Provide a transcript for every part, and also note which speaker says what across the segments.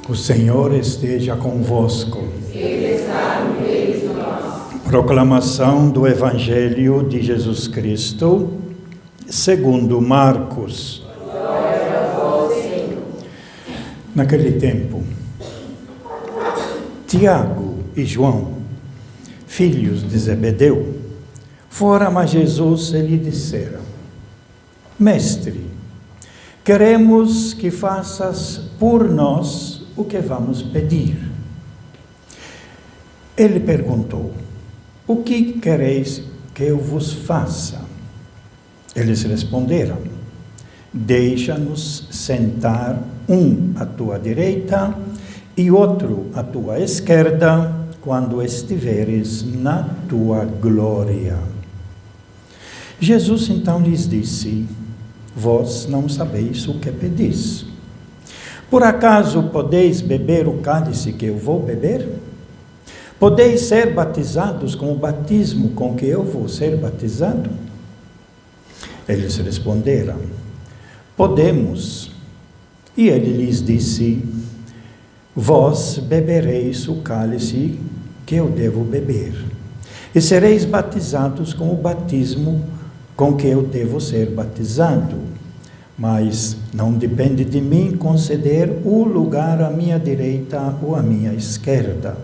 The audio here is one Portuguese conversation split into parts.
Speaker 1: O Senhor esteja convosco.
Speaker 2: Ele está no meio de nós.
Speaker 1: Proclamação do Evangelho de Jesus Cristo, segundo Marcos.
Speaker 2: Glória a vós, Senhor.
Speaker 1: Naquele tempo, Tiago e João, filhos de Zebedeu, foram a Jesus e lhe disseram: Mestre, queremos que faças por nós o que vamos pedir. Ele perguntou: O que quereis que eu vos faça? Eles responderam: Deixa-nos sentar um à tua direita e outro à tua esquerda, quando estiveres na tua glória. Jesus então lhes disse: Vós não sabeis o que pedis. Por acaso podeis beber o cálice que eu vou beber? Podeis ser batizados com o batismo com que eu vou ser batizado? Eles responderam: Podemos. E ele lhes disse: Vós bebereis o cálice que eu devo beber, e sereis batizados com o batismo com que eu devo ser batizado. Mas não depende de mim conceder o lugar à minha direita ou à minha esquerda.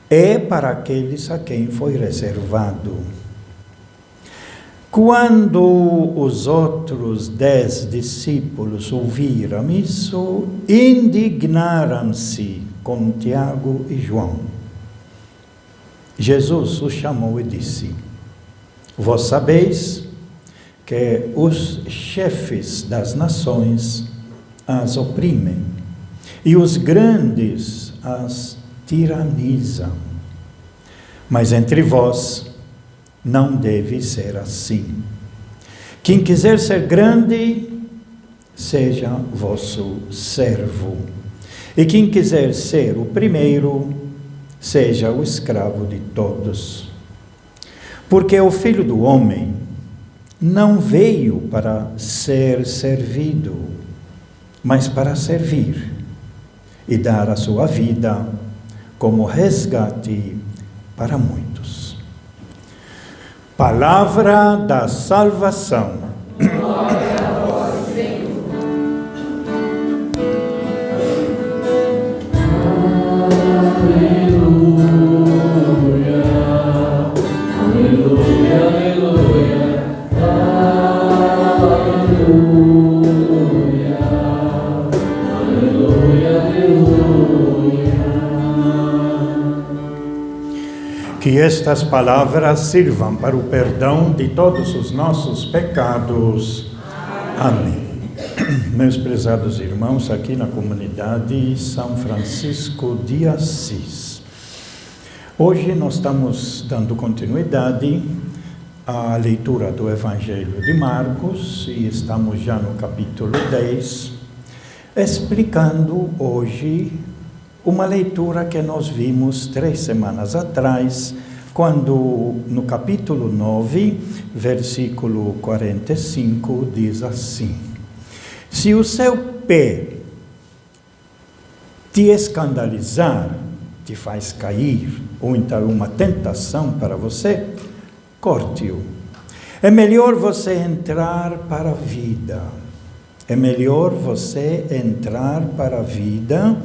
Speaker 1: É para aqueles a quem foi reservado. Quando os outros 10 discípulos ouviram isso, indignaram-se com Tiago e João. Jesus os chamou e disse: Vós sabeis que os chefes das nações as oprimem, e os grandes as tiranizam. Mas entre vós não deve ser assim. Quem quiser ser grande, seja vosso servo. E quem quiser ser o primeiro, seja o escravo de todos. Porque o Filho do Homem não veio para ser servido, mas para servir e dar a sua vida como resgate para muitos. Palavra da salvação.
Speaker 2: Glória a vós, Senhor.
Speaker 3: Aleluia, aleluia, aleluia, aleluia, aleluia.
Speaker 1: Que estas palavras sirvam para o perdão de todos os nossos pecados. Amém. Meus prezados irmãos, aqui na comunidade São Francisco de Assis. Hoje nós estamos dando continuidade à leitura do Evangelho de Marcos e estamos já no capítulo 10, explicando hoje uma leitura que nós vimos 3 semanas atrás, quando no capítulo 9, versículo 45, diz assim: Se o seu pé te escandalizar, te faz cair, ou então uma tentação para você, corte-o. É melhor você entrar para a vida. É melhor você entrar para a vida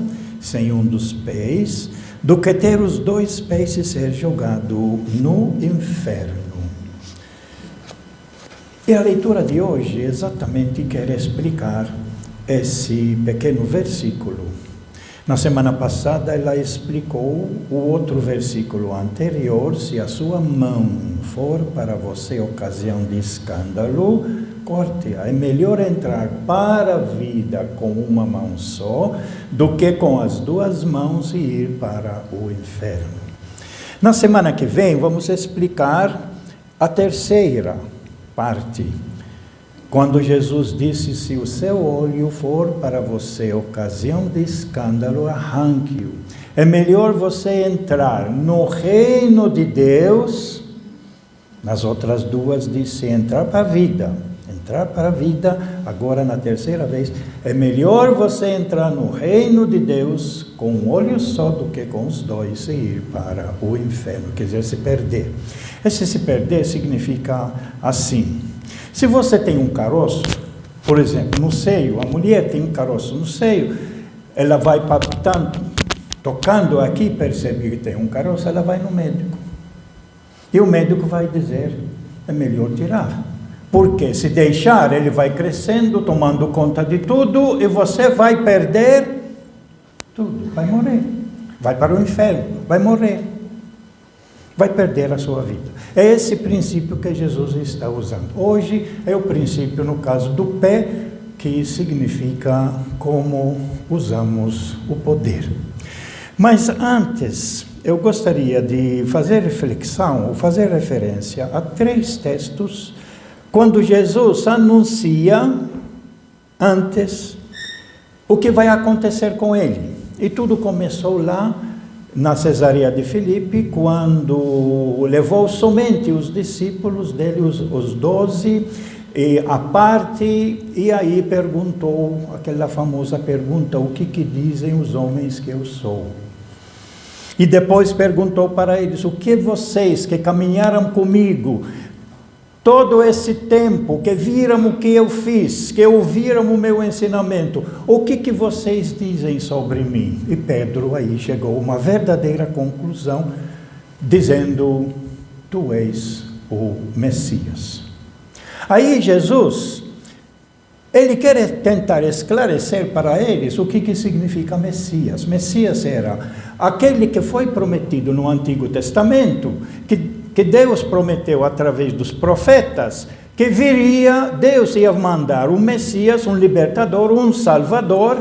Speaker 1: sem um dos pés, do que ter os 2 pés e ser jogado no inferno. E a leitura de hoje exatamente quer explicar esse pequeno versículo. Na semana passada ela explicou o outro versículo anterior: se a sua mão for para você ocasião de escândalo, corte-a. É melhor entrar para a vida com uma mão só do que com as 2 mãos e ir para o inferno. Na semana que vem vamos explicar a terceira parte, quando Jesus disse: se o seu olho for para você ocasião de escândalo, arranque-o. É melhor você entrar no reino de Deus. Nas outras 2 disse entrar para a vida, entrar para a vida, agora na terceira vez, é melhor você entrar no reino de Deus com um olho só do que com os dois e ir para o inferno, quer dizer, se perder. Esse se perder significa assim: se você tem um caroço, por exemplo, no seio, a mulher tem um caroço no seio, ela vai palpitando, tocando aqui, percebe que tem um caroço, ela vai no médico. E o médico vai dizer, é melhor tirar. Porque se deixar, ele vai crescendo, tomando conta de tudo, e você vai perder tudo, vai morrer. Vai para o inferno, vai morrer. Vai perder a sua vida. É esse princípio que Jesus está usando. Hoje é o princípio, no caso do pé, que significa como usamos o poder. Mas antes, eu gostaria de fazer reflexão, ou fazer referência a 3 textos, quando Jesus anuncia antes o que vai acontecer com ele. E tudo começou lá na Cesareia de Filipe, quando levou somente os discípulos dele, os 12, à parte, e aí perguntou aquela famosa pergunta: o que dizem os homens que eu sou? E depois perguntou para eles: o que vocês que caminharam comigo todo esse tempo, que viram o que eu fiz, que ouviram o meu ensinamento, o que vocês dizem sobre mim? E Pedro aí chegou a uma verdadeira conclusão, dizendo: tu és o Messias. Aí Jesus, ele quer tentar esclarecer para eles o que significa Messias. Messias era aquele que foi prometido no Antigo Testamento, que Deus prometeu através dos profetas, que viria, Deus ia mandar um Messias, um libertador, um salvador,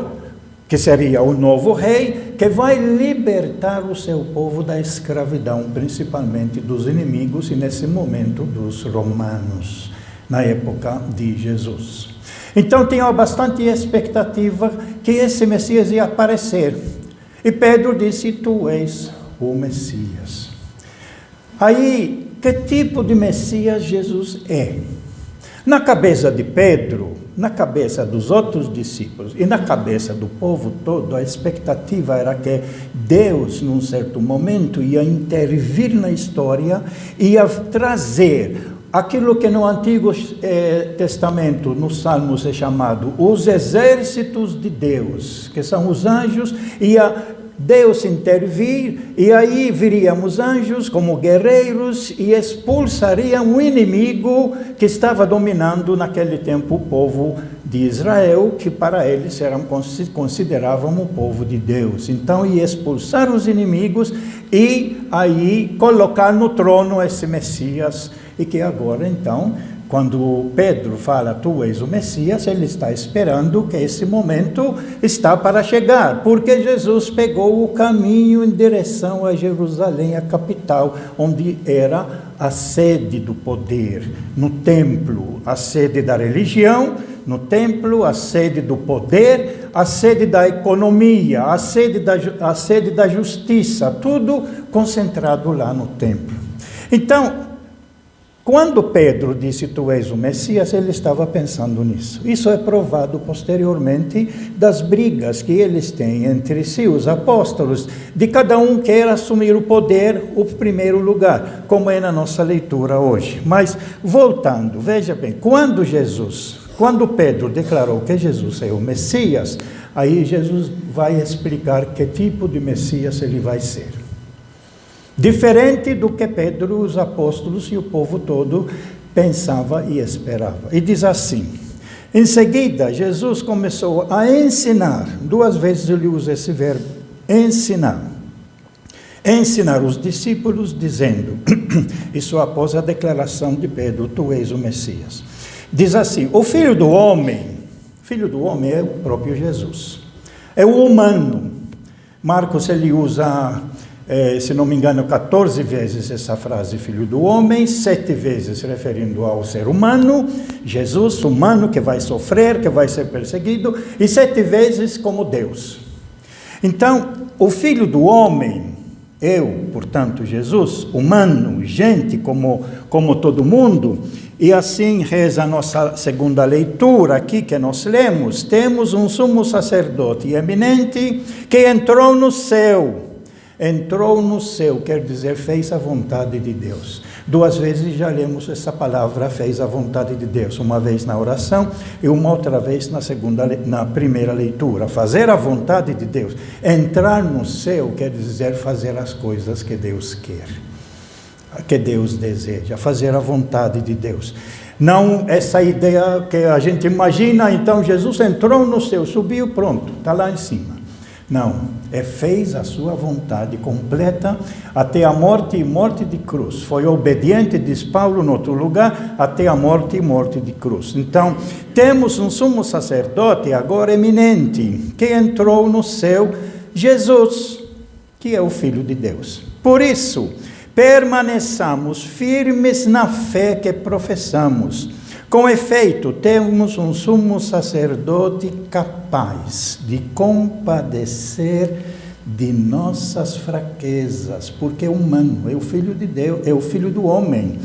Speaker 1: que seria o novo rei, que vai libertar o seu povo da escravidão, principalmente dos inimigos, e nesse momento dos romanos, na época de Jesus. Então tinha bastante expectativa que esse Messias ia aparecer. E Pedro disse: tu és o Messias. Aí, que tipo de Messias Jesus é? Na cabeça de Pedro, na cabeça dos outros discípulos e na cabeça do povo todo, a expectativa era que Deus, num certo momento, ia intervir na história, ia trazer aquilo que no Antigo Testamento, nos Salmos, é chamado os exércitos de Deus, que são os anjos, ia Deus intervir, e aí viríamos anjos como guerreiros e expulsariam o inimigo que estava dominando naquele tempo o povo de Israel, que para eles consideravam o povo de Deus. Então ia expulsar os inimigos e aí colocar no trono esse Messias, e que agora então, quando Pedro fala: tu és o Messias, ele está esperando que esse momento está para chegar, porque Jesus pegou o caminho em direção a Jerusalém, a capital, onde era a sede do poder, no templo, a sede da religião, no templo, a sede do poder, a sede da economia, a sede da justiça, tudo concentrado lá no templo. Então, quando Pedro disse: tu és o Messias, ele estava pensando nisso. Isso é provado posteriormente das brigas que eles têm entre si, os apóstolos, de cada um quer assumir o poder, o primeiro lugar, como é na nossa leitura hoje. Mas, voltando, veja bem, quando Pedro declarou que Jesus é o Messias, aí Jesus vai explicar que tipo de Messias ele vai ser. Diferente do que Pedro, os apóstolos e o povo todo pensava e esperava. E diz assim: em seguida, Jesus começou a ensinar. 2 vezes ele usa esse verbo, ensinar. Ensinar os discípulos, dizendo, isso após a declaração de Pedro: tu és o Messias. Diz assim: o Filho do Homem é o próprio Jesus. É o humano. Marcos, ele usa, se não me engano, 14 vezes essa frase, Filho do Homem, 7 vezes referindo ao ser humano, Jesus, humano, que vai sofrer, que vai ser perseguido, e 7 vezes como Deus. Então, o Filho do Homem, portanto, Jesus, humano, gente como todo mundo, E assim reza a nossa segunda leitura aqui que nós lemos. Temos um sumo sacerdote eminente que entrou no céu. Entrou no céu, quer dizer, fez a vontade de Deus. 2 vezes já lemos essa palavra, fez a vontade de Deus. Uma vez na oração e uma outra vez na primeira leitura. Fazer a vontade de Deus. Entrar no céu quer dizer fazer as coisas que Deus quer, que Deus deseja, fazer a vontade de Deus. Não essa ideia que a gente imagina, então Jesus entrou no céu, subiu, pronto, está lá em cima. Não, fez a sua vontade completa até a morte e morte de cruz. Foi obediente, diz Paulo, no outro lugar, até a morte e morte de cruz. Então, temos um sumo sacerdote agora eminente, que entrou no céu, Jesus, que é o Filho de Deus. Por isso, permaneçamos firmes na fé que professamos. Com efeito, temos um sumo sacerdote capaz de compadecer de nossas fraquezas, porque é humano, é o Filho de Deus, é o Filho do homem,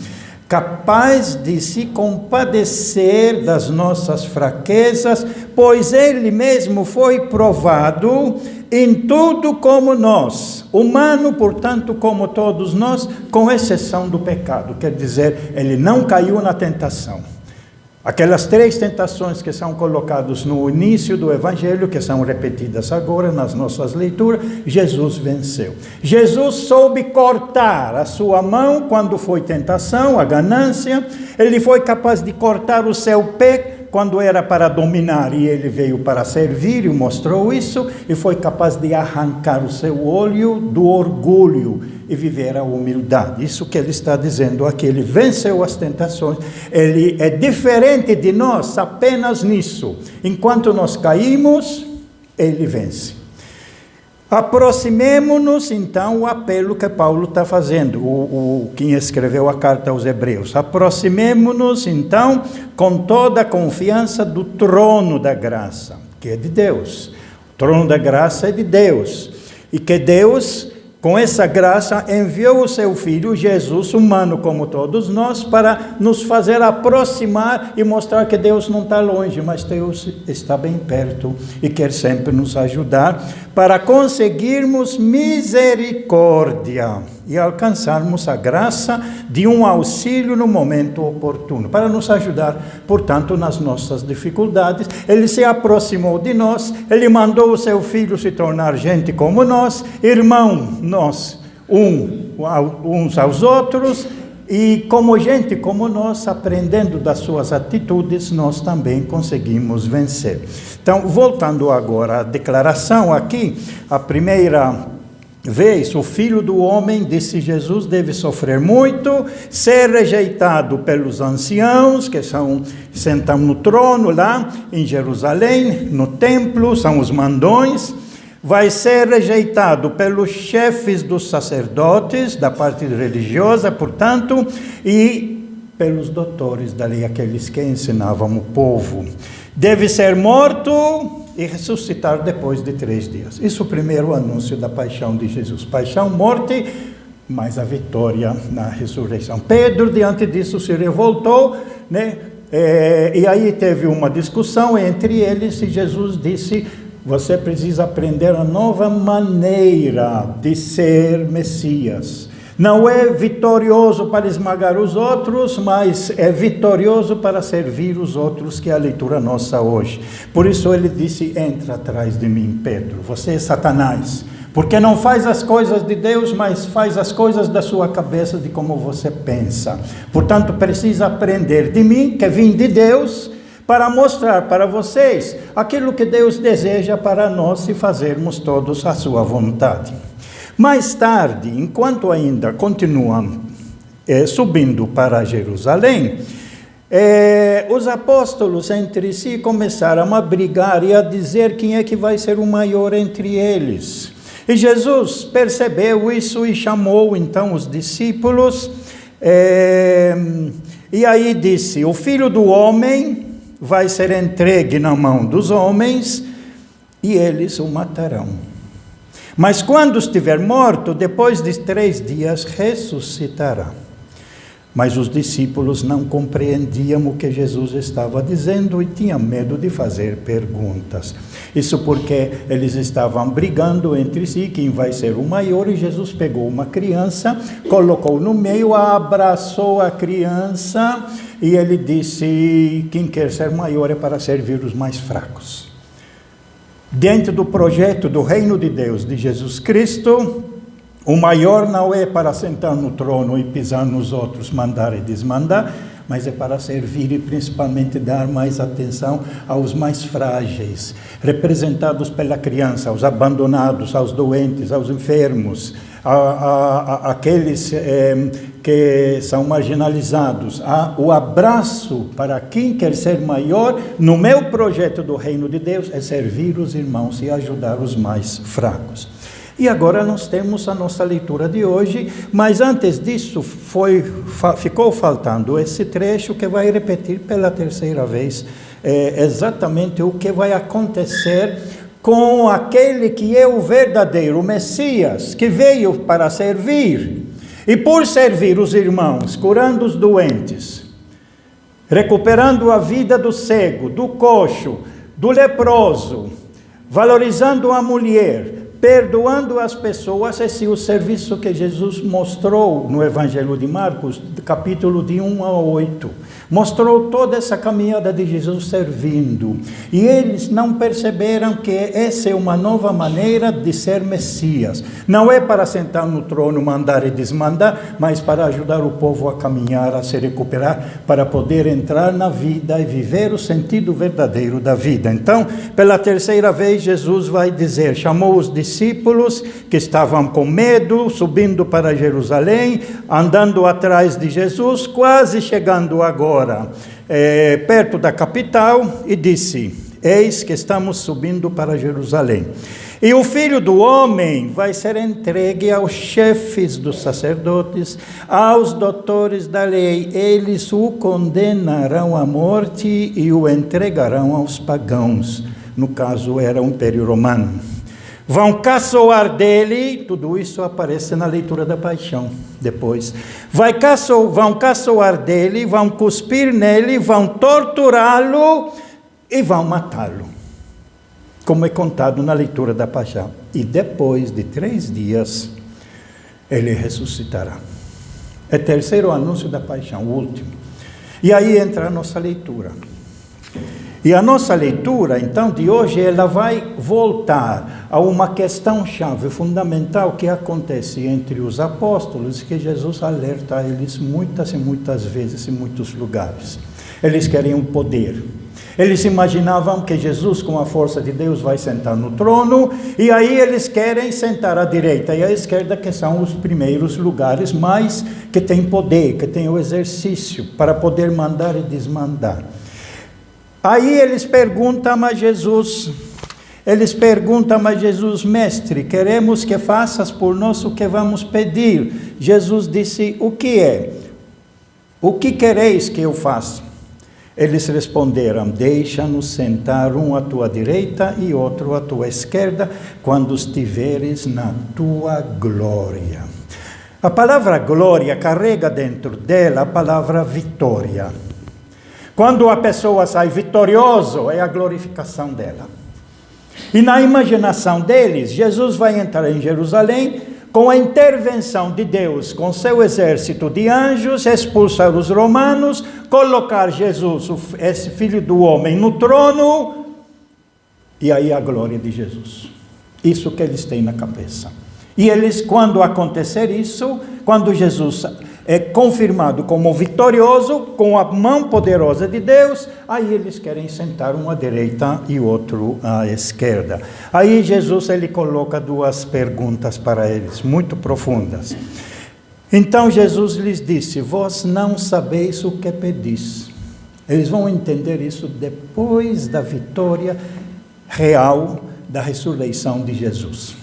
Speaker 1: capaz de se compadecer das nossas fraquezas, pois ele mesmo foi provado em tudo como nós, humano, portanto, como todos nós, com exceção do pecado. Quer dizer, ele não caiu na tentação. Aquelas 3 tentações que são colocadas no início do Evangelho, que são repetidas agora nas nossas leituras, Jesus venceu. Jesus soube cortar a sua mão quando foi tentação, a ganância. Ele foi capaz de cortar o seu pé quando era para dominar, e ele veio para servir e mostrou isso, e foi capaz de arrancar o seu olho do orgulho e viver a humildade. Isso que ele está dizendo aqui, ele venceu as tentações, ele é diferente de nós apenas nisso. Enquanto nós caímos, ele vence. Aproximemo-nos, então, o apelo que Paulo está fazendo, quem escreveu a carta aos Hebreus. Aproximemo-nos, então, com toda a confiança do trono da graça, que é de Deus. O trono da graça é de Deus. E que Deus, com essa graça, enviou o seu Filho, Jesus, humano como todos nós, para nos fazer aproximar e mostrar que Deus não está longe, mas Deus está bem perto e quer sempre nos ajudar para conseguirmos misericórdia e alcançarmos a graça de um auxílio no momento oportuno, para nos ajudar, portanto, nas nossas dificuldades. Ele se aproximou de nós, ele mandou o seu Filho se tornar gente como nós, irmão, nós, uns aos outros, e como gente como nós, aprendendo das suas atitudes, nós também conseguimos vencer. Então, voltando agora à declaração aqui, a primeira vez, o Filho do Homem, disse Jesus, deve sofrer muito, ser rejeitado pelos anciãos, que sentam no trono lá em Jerusalém, no templo, são os mandões, vai ser rejeitado pelos chefes dos sacerdotes, da parte religiosa, portanto, e pelos doutores da lei, aqueles que ensinavam o povo. Deve ser morto e ressuscitar depois de 3 dias. Isso é o primeiro anúncio da paixão de Jesus. Paixão, morte, mas a vitória na ressurreição. Pedro, diante disso, se revoltou, né? E aí teve uma discussão entre eles, e Jesus disse: você precisa aprender a nova maneira de ser Messias. Não é vitorioso para esmagar os outros, mas é vitorioso para servir os outros, que é a leitura nossa hoje. Por isso ele disse: entra atrás de mim, Pedro, você é Satanás, porque não faz as coisas de Deus, mas faz as coisas da sua cabeça, de como você pensa. Portanto, precisa aprender de mim, que vim de Deus, para mostrar para vocês aquilo que Deus deseja para nós, e fazermos todos a sua vontade. Mais tarde, enquanto ainda continuam subindo para Jerusalém, os apóstolos entre si começaram a brigar e a dizer quem é que vai ser o maior entre eles. E Jesus percebeu isso e chamou então os discípulos, e aí disse: o Filho do Homem vai ser entregue na mão dos homens e eles o matarão. Mas quando estiver morto, depois de 3 dias, ressuscitará. Mas os discípulos não compreendiam o que Jesus estava dizendo e tinham medo de fazer perguntas. Isso porque eles estavam brigando entre si, quem vai ser o maior, e Jesus pegou uma criança, colocou no meio, abraçou a criança e ele disse: quem quer ser maior é para servir os mais fracos. Dentro do projeto do reino de Deus, de Jesus Cristo, o maior não é para sentar no trono e pisar nos outros, mandar e desmandar, mas é para servir e principalmente dar mais atenção aos mais frágeis, representados pela criança, aos abandonados, aos doentes, aos enfermos, aqueles que são marginalizados. O abraço para quem quer ser maior, no meu projeto do reino de Deus, é servir os irmãos e ajudar os mais fracos. E agora nós temos a nossa leitura de hoje, mas antes disso ficou faltando esse trecho que vai repetir pela terceira vez exatamente o que vai acontecer com aquele que é o verdadeiro Messias, que veio para servir, e por servir os irmãos, curando os doentes, recuperando a vida do cego, do coxo, do leproso, valorizando a mulher, perdoando as pessoas. Esse é o serviço que Jesus mostrou no Evangelho de Marcos, capítulo de 1 a 8. Mostrou toda essa caminhada de Jesus servindo. E eles não perceberam que essa é uma nova maneira de ser Messias. Não é para sentar no trono, mandar e desmandar, mas para ajudar o povo a caminhar, a se recuperar, para poder entrar na vida e viver o sentido verdadeiro da vida. Então, pela terceira vez, Jesus vai dizer, chamou os discípulos que estavam com medo, subindo para Jerusalém, andando atrás de Jesus, quase chegando agora perto da capital, e disse: eis que estamos subindo para Jerusalém, e o Filho do Homem vai ser entregue aos chefes dos sacerdotes, aos doutores da lei. Eles o condenarão à morte e o entregarão aos pagãos. No caso, era o Império Romano. Vão caçoar dele, tudo isso aparece na leitura da paixão depois. Vão caçoar dele, vão cuspir nele, vão torturá-lo e vão matá-lo, como é contado na leitura da paixão. E depois de 3 dias, ele ressuscitará. É o terceiro anúncio da paixão, o último. E aí entra a nossa leitura. E a nossa leitura, então, de hoje, ela vai voltar a uma questão-chave fundamental que acontece entre os apóstolos, que Jesus alerta a eles muitas e muitas vezes, em muitos lugares. Eles querem o poder. Eles imaginavam que Jesus, com a força de Deus, vai sentar no trono, e aí eles querem sentar à direita e à esquerda, que são os primeiros lugares, mas que tem poder, que tem o exercício para poder mandar e desmandar. Aí eles perguntam a Jesus, mestre, queremos que faças por nós o que vamos pedir. Jesus disse, o que é? O que quereis que eu faça? Eles responderam, deixa-nos sentar um à tua direita e outro à tua esquerda, quando estiveres na tua glória. A palavra glória carrega dentro dela a palavra vitória. Quando a pessoa sai vitorioso, é a glorificação dela. E na imaginação deles, Jesus vai entrar em Jerusalém com a intervenção de Deus, com seu exército de anjos, expulsar os romanos, colocar Jesus, esse Filho do Homem, no trono, e aí a glória de Jesus. Isso que eles têm na cabeça. E eles, quando acontecer isso, quando Jesus é confirmado como vitorioso, com a mão poderosa de Deus, aí eles querem sentar um à direita e outro à esquerda. Aí Jesus, ele coloca 2 perguntas para eles, muito profundas. Então Jesus lhes disse, vós não sabeis o que pedis. Eles vão entender isso depois da vitória real da ressurreição de Jesus.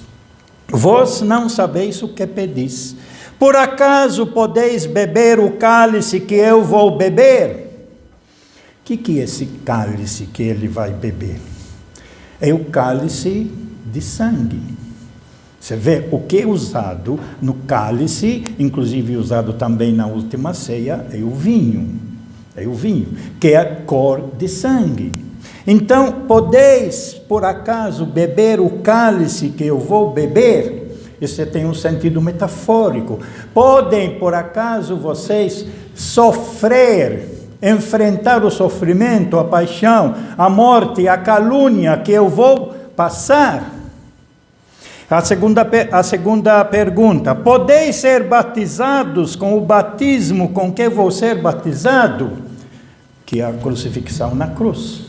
Speaker 1: Vós não sabeis o que pedis. Por acaso podeis beber o cálice que eu vou beber? O que é esse cálice que ele vai beber? É o cálice de sangue. Você vê o que é usado no cálice, inclusive usado também na última ceia, é o vinho. É o vinho, que é a cor de sangue. Então, podeis, por acaso, beber o cálice que eu vou beber? Isso tem um sentido metafórico. Podem, por acaso, vocês sofrer, enfrentar o sofrimento, a paixão, a morte, a calúnia que eu vou passar? A segunda pergunta: podeis ser batizados com o batismo com que vou ser batizado? Que é a crucifixão na cruz,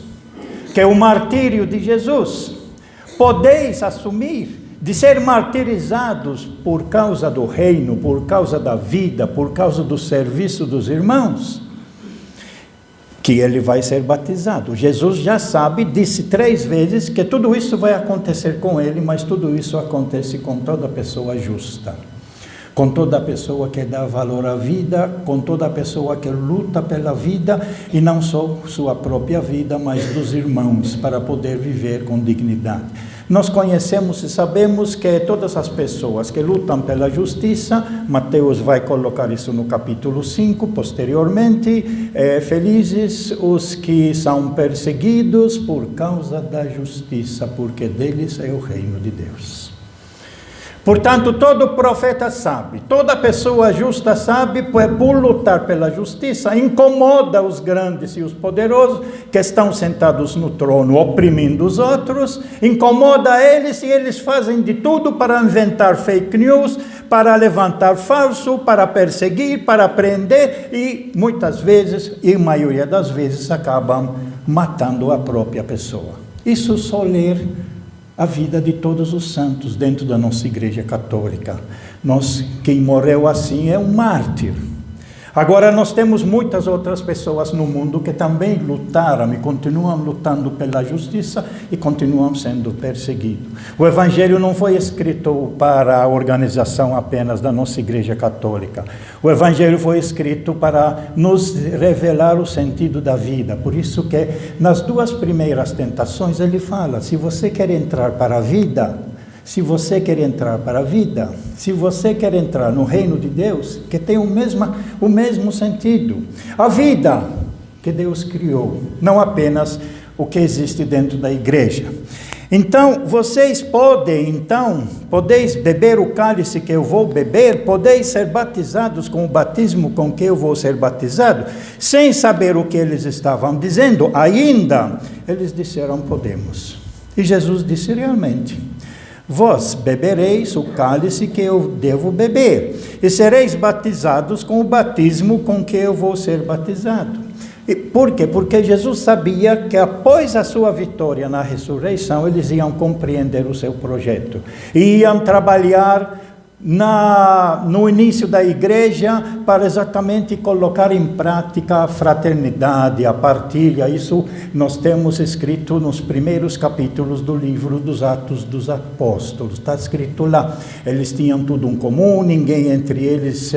Speaker 1: que é o martírio de Jesus. Podeis assumir de ser martirizados por causa do reino, por causa da vida, por causa do serviço dos irmãos? Que ele vai ser batizado. Jesus já sabe, disse 3 vezes que tudo isso vai acontecer com ele, mas tudo isso acontece com toda pessoa justa, com toda pessoa que dá valor à vida, com toda pessoa que luta pela vida, e não só sua própria vida, mas dos irmãos, para poder viver com dignidade. Nós conhecemos e sabemos que todas as pessoas que lutam pela justiça, Mateus vai colocar isso no capítulo 5, posteriormente, felizes os que são perseguidos por causa da justiça, porque deles é o reino de Deus. Portanto, todo profeta sabe, toda pessoa justa sabe, pois por lutar pela justiça, incomoda os grandes e os poderosos que estão sentados no trono, oprimindo os outros, incomoda eles e eles fazem de tudo para inventar fake news, para levantar falso, para perseguir, para prender e muitas vezes, e a maioria das vezes, acabam matando a própria pessoa. Isso só ler a vida de todos os santos dentro da nossa Igreja Católica. Quem morreu assim é um mártir. Agora, nós temos muitas outras pessoas no mundo que também lutaram e continuam lutando pela justiça e continuam sendo perseguidos. O Evangelho não foi escrito para a organização apenas da nossa Igreja Católica. O Evangelho foi escrito para nos revelar o sentido da vida. Por isso que nas 2 primeiras tentações ele fala: se você quer entrar para a vida, se você quer entrar para a vida, se você quer entrar no reino de Deus, que tem o mesmo sentido. A vida que Deus criou, não apenas o que existe dentro da igreja. Então, vocês podeis beber o cálice que eu vou beber, podeis ser batizados com o batismo com que eu vou ser batizado, sem saber o que eles estavam dizendo. Ainda, eles disseram: podemos. E Jesus disse: realmente, vós bebereis o cálice que eu devo beber, e sereis batizados com o batismo com que eu vou ser batizado. E por quê? Porque Jesus sabia que após a sua vitória na ressurreição, eles iam compreender o seu projeto, e iam trabalhar no início da igreja para exatamente colocar em prática a fraternidade, a partilha. Isso nós temos escrito nos primeiros capítulos do livro dos Atos dos Apóstolos, está escrito lá. Eles tinham tudo em comum, ninguém entre eles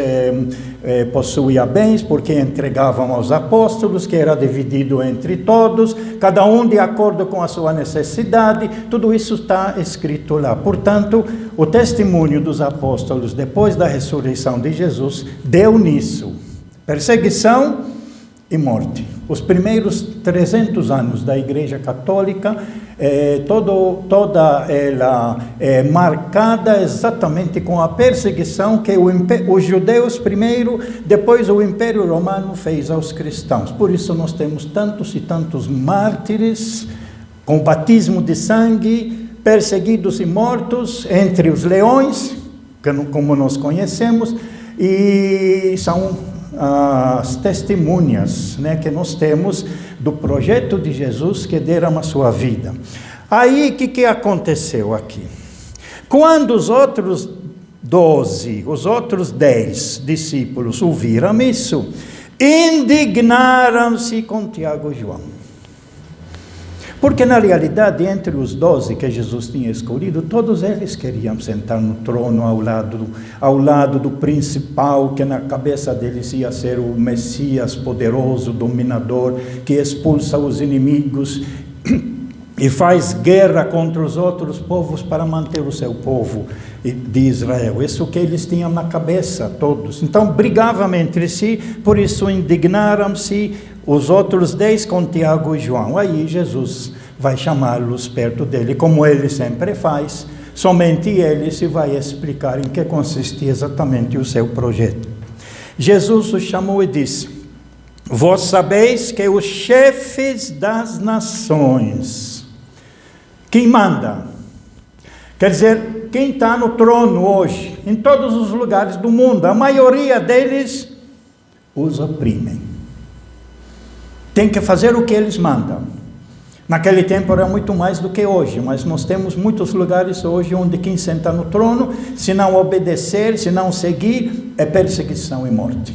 Speaker 1: possuía bens, porque entregavam aos apóstolos, que era dividido entre todos, cada um de acordo com a sua necessidade. Tudo isso está escrito lá. Portanto, o testemunho dos apóstolos depois da ressurreição de Jesus deu nisso: perseguição e morte. Os primeiros 300 anos da Igreja Católica, toda ela é marcada exatamente com a perseguição que os judeus primeiro, depois o Império Romano fez aos cristãos. Por isso nós temos tantos e tantos mártires com batismo de sangue, perseguidos e mortos entre os leões, como nós conhecemos, e são as testemunhas, que nós temos do projeto de Jesus que deram a sua vida. Aí, o que aconteceu aqui? Quando os outros 10 discípulos ouviram isso, indignaram-se com Tiago e João. Porque, na realidade, entre os 12 que Jesus tinha escolhido, todos eles queriam sentar no trono ao lado do principal, que na cabeça deles ia ser o Messias poderoso, dominador, que expulsa os inimigos e faz guerra contra os outros povos para manter o seu povo de Israel. Isso que eles tinham na cabeça, todos. Então, brigavam entre si, por isso indignaram-se os outros 10 com Tiago e João. Aí Jesus vai chamá-los perto dele, como ele sempre faz. Somente ele se vai explicar em que consistia exatamente o seu projeto. Jesus os chamou e disse: vós sabeis que os chefes das nações, quem manda, quer dizer, quem está no trono hoje, em todos os lugares do mundo, a maioria deles os oprimem. Tem que fazer o que eles mandam. Naquele tempo era muito mais do que hoje, mas nós temos muitos lugares hoje onde quem senta no trono, se não obedecer, se não seguir, é perseguição e morte.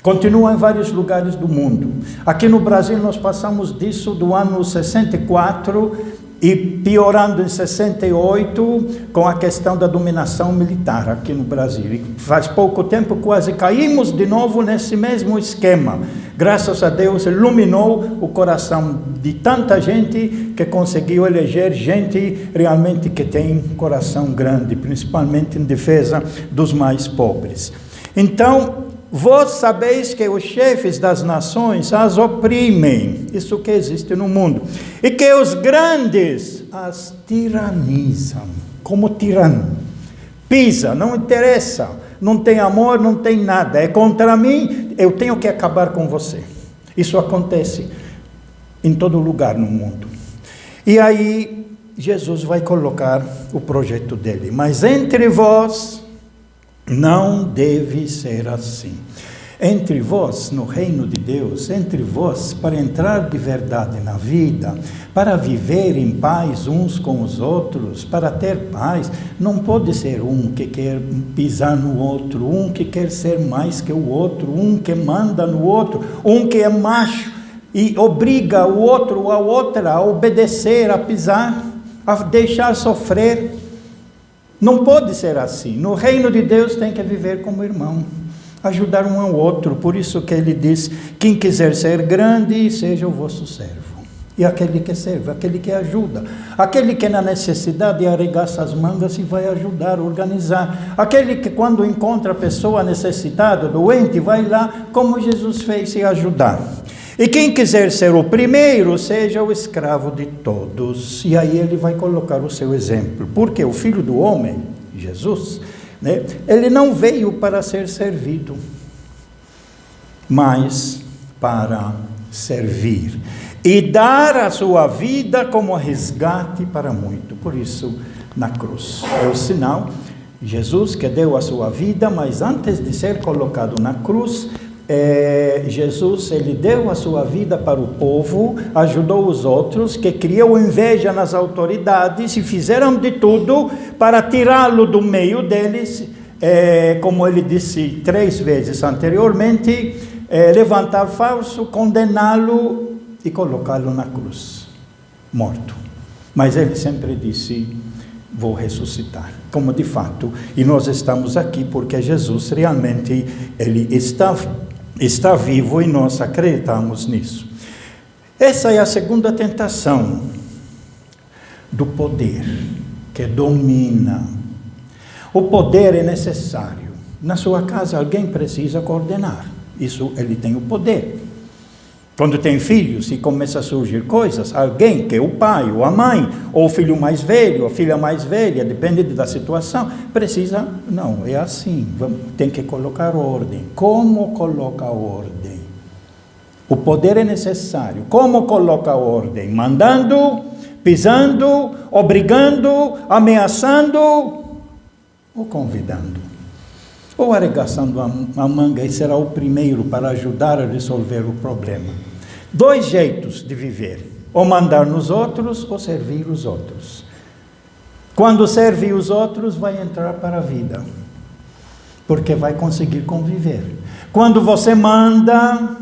Speaker 1: Continua em vários lugares do mundo. Aqui no Brasil nós passamos disso do ano 64 e piorando em 68 com a questão da dominação militar aqui no Brasil. E faz pouco tempo quase caímos de novo nesse mesmo esquema. Graças a Deus iluminou o coração de tanta gente que conseguiu eleger gente realmente que tem coração grande, principalmente em defesa dos mais pobres. Então, vós sabeis que os chefes das nações as oprimem, isso que existe no mundo, e que os grandes as tiranizam, como tirano, pisa, não interessa, não tem amor, não tem nada, é contra mim, eu tenho que acabar com você. Isso acontece em todo lugar no mundo. E aí Jesus vai colocar o projeto dele, mas entre vós não deve ser assim. Entre vós, no reino de Deus, entre vós, para entrar de verdade na vida, para viver em paz uns com os outros, para ter paz, não pode ser um que quer pisar no outro, um que quer ser mais que o outro, um que manda no outro, um que é macho e obriga o outro ou a outra a obedecer, a pisar, a deixar sofrer. Não pode ser assim. No reino de Deus tem que viver como irmão, ajudar um ao outro. Por isso que ele diz: quem quiser ser grande, seja o vosso servo. E aquele que serve, aquele que ajuda, aquele que na necessidade arregaça as mangas e vai ajudar, organizar. Aquele que quando encontra a pessoa necessitada, doente, vai lá, como Jesus fez, e ajudar. E quem quiser ser o primeiro, seja o escravo de todos. E aí ele vai colocar o seu exemplo. Porque o Filho do Homem, Jesus, né, ele não veio para ser servido, mas para servir. E dar a sua vida como resgate para muito. Por isso, na cruz. É o sinal. Jesus que deu a sua vida, mas antes de ser colocado na cruz, Jesus, ele deu a sua vida para o povo, ajudou os outros, que criou inveja nas autoridades e fizeram de tudo para tirá-lo do meio deles, como ele disse 3 vezes anteriormente, levantar falso, condená-lo e colocá-lo na cruz, morto. Mas ele sempre disse: vou ressuscitar, como de fato, e nós estamos aqui porque Jesus realmente, ele está vivo e nós acreditamos nisso. Essa é a segunda tentação do poder, que domina. O poder é necessário. Na sua casa alguém precisa coordenar. Isso ele tem o poder. Quando tem filhos e começa a surgir coisas, alguém, que é o pai ou a mãe, ou o filho mais velho, a filha mais velha, depende da situação, precisa, não, é assim, tem que colocar ordem. Como coloca a ordem? O poder é necessário. Como coloca a ordem? Mandando, pisando, obrigando, ameaçando ou convidando? Ou arregaçando a manga e será o primeiro para ajudar a resolver o problema. 2 jeitos de viver: ou mandar nos outros, ou servir os outros. Quando serve os outros, vai entrar para a vida, porque vai conseguir conviver. Quando você manda,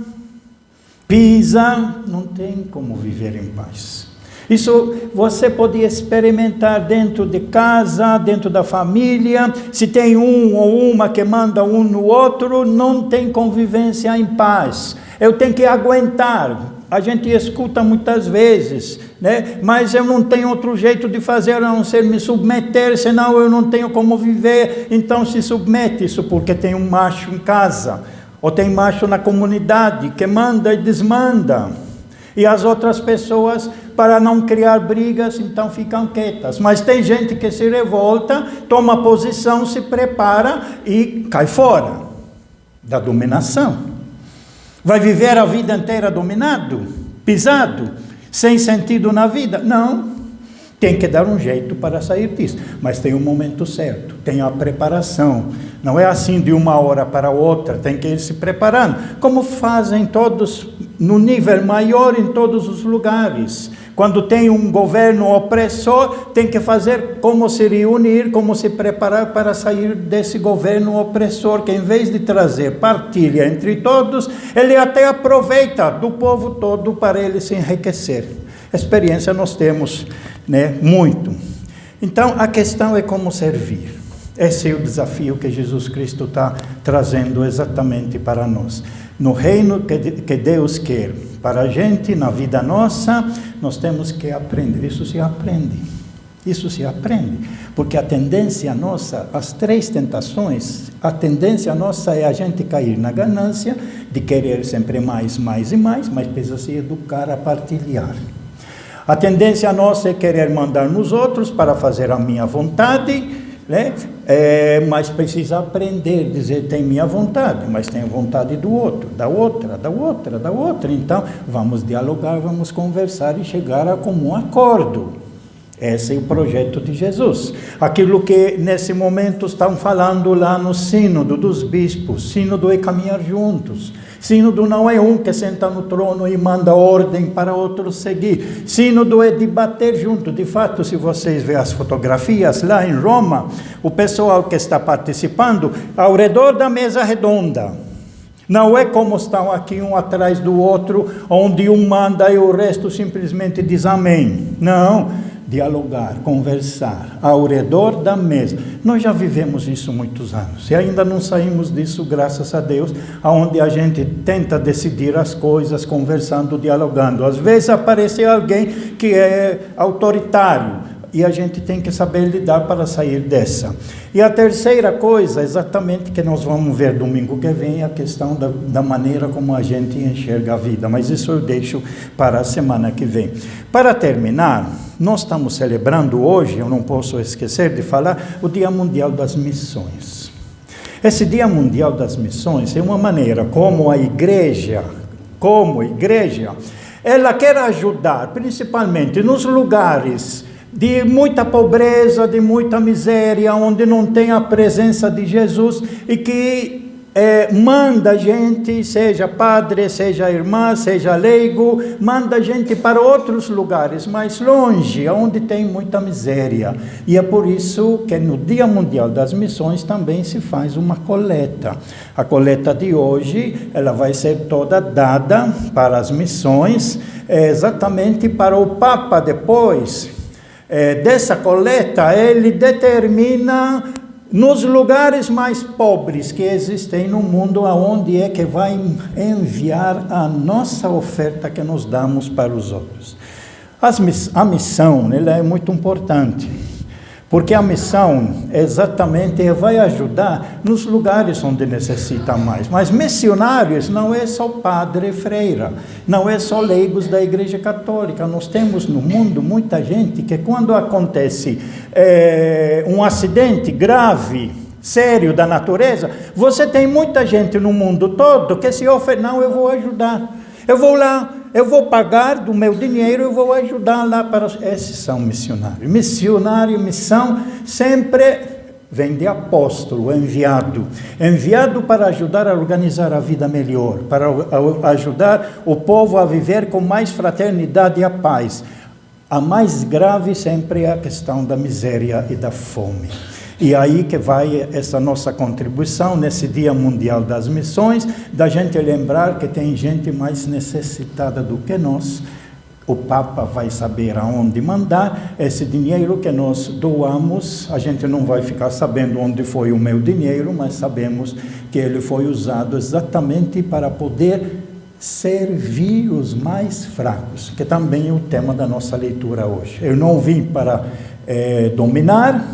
Speaker 1: pisa, não tem como viver em paz. Isso você pode experimentar dentro de casa, dentro da família. Se tem um ou uma que manda um no outro, não tem convivência em paz. Eu tenho que aguentar. a gente escuta muitas vezes, né? Mas eu não tenho outro jeito de fazer a não ser me submeter, senão eu não tenho como viver. Então se submete, isso porque tem um macho em casa, ou tem macho na comunidade que manda e desmanda. E as outras pessoas, para não criar brigas, então ficam quietas. Mas tem gente que se revolta, toma posição, se prepara e cai fora da dominação. Vai viver a vida inteira dominado, pisado, sem sentido na vida? Não. Tem que dar um jeito para sair disso. Mas tem um momento certo, tem a preparação. Não é assim de uma hora para outra, tem que ir se preparando. Como fazem todos, no nível maior, em todos os lugares. Quando tem um governo opressor, tem que fazer como se reunir, como se preparar para sair desse governo opressor, que em vez de trazer partilha entre todos, ele até aproveita do povo todo para ele se enriquecer. Experiência nós temos, né, muito. Então, a questão é como servir. Esse é o desafio que Jesus Cristo está trazendo exatamente para nós. No reino que Deus quer para a gente, na vida nossa, nós temos que aprender. Isso se aprende. Isso se aprende. Porque a tendência nossa, as 3 tentações, a tendência nossa é a gente cair na ganância de querer sempre mais, mais e mais, mas precisa se educar a partilhar. A tendência nossa é querer mandar nos outros para fazer a minha vontade, né? Mas precisa aprender, dizer, tem minha vontade, mas tem a vontade do outro, da outra. Então, vamos dialogar, vamos conversar e chegar a comum acordo. Esse é o projeto de Jesus. Aquilo que nesse momento estão falando lá no sínodo dos bispos. Sínodo é caminhar juntos. Sínodo não é um que senta no trono e manda ordem para outros seguir. Sínodo é debater junto. De fato, se vocês verem as fotografias lá em Roma, o pessoal que está participando, ao redor da mesa redonda. Não é como estão aqui um atrás do outro, onde um manda e o resto simplesmente diz amém. Não. Dialogar, conversar, ao redor da mesa. Nós já vivemos isso há muitos anos, e ainda não saímos disso, graças a Deus, onde a gente tenta decidir as coisas, conversando, dialogando. Às vezes aparece alguém que é autoritário, e a gente tem que saber lidar para sair dessa. E a terceira coisa, exatamente, que nós vamos ver domingo que vem, é a questão da maneira como a gente enxerga a vida, mas isso eu deixo para a semana que vem. Para terminar, nós estamos celebrando hoje, eu não posso esquecer de falar, o Dia Mundial das Missões. Esse Dia Mundial das Missões é uma maneira como a igreja, ela quer ajudar, principalmente nos lugares de muita pobreza, de muita miséria, onde não tem a presença de Jesus, e que manda gente, seja padre, seja irmã, seja leigo, manda gente para outros lugares mais longe, onde tem muita miséria. E é por isso que no Dia Mundial das Missões também se faz uma coleta. A coleta de hoje, ela vai ser toda dada para as missões, exatamente para o Papa depois. Dessa coleta, ele determina nos lugares mais pobres que existem no mundo, aonde é que vai enviar a nossa oferta que nós damos para os outros. A missão, ela é muito importante, porque a missão exatamente vai ajudar nos lugares onde necessita mais. Mas missionários não é só padre e freira, não é só leigos da Igreja Católica. Nós temos no mundo muita gente que, quando acontece um acidente grave, sério da natureza, você tem muita gente no mundo todo que se oferece, não, eu vou ajudar, eu vou lá, eu vou pagar do meu dinheiro, eu vou ajudar lá para... Esses são missionários. Missionário, missão, sempre vem de apóstolo, enviado para ajudar a organizar a vida melhor, para ajudar o povo a viver com mais fraternidade e a paz. A mais grave sempre é a questão da miséria e da fome. E aí que vai essa nossa contribuição nesse Dia Mundial das Missões, da gente lembrar que tem gente mais necessitada do que nós. O Papa vai saber aonde mandar esse dinheiro que nós doamos. A gente não vai ficar sabendo onde foi o meu dinheiro, mas sabemos que ele foi usado exatamente para poder servir os mais fracos, que também é o tema da nossa leitura hoje. Eu não vim para dominar,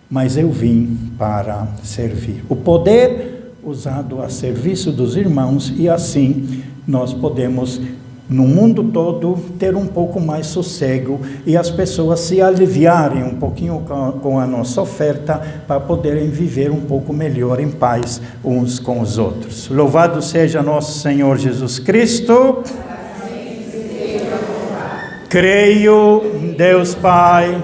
Speaker 1: mas eu vim para servir. O poder usado a serviço dos irmãos, e assim nós podemos, no mundo todo, ter um pouco mais sossego e as pessoas se aliviarem um pouquinho com a nossa oferta para poderem viver um pouco melhor em paz uns com os outros. Louvado seja nosso Senhor Jesus Cristo. Creio em Deus Pai,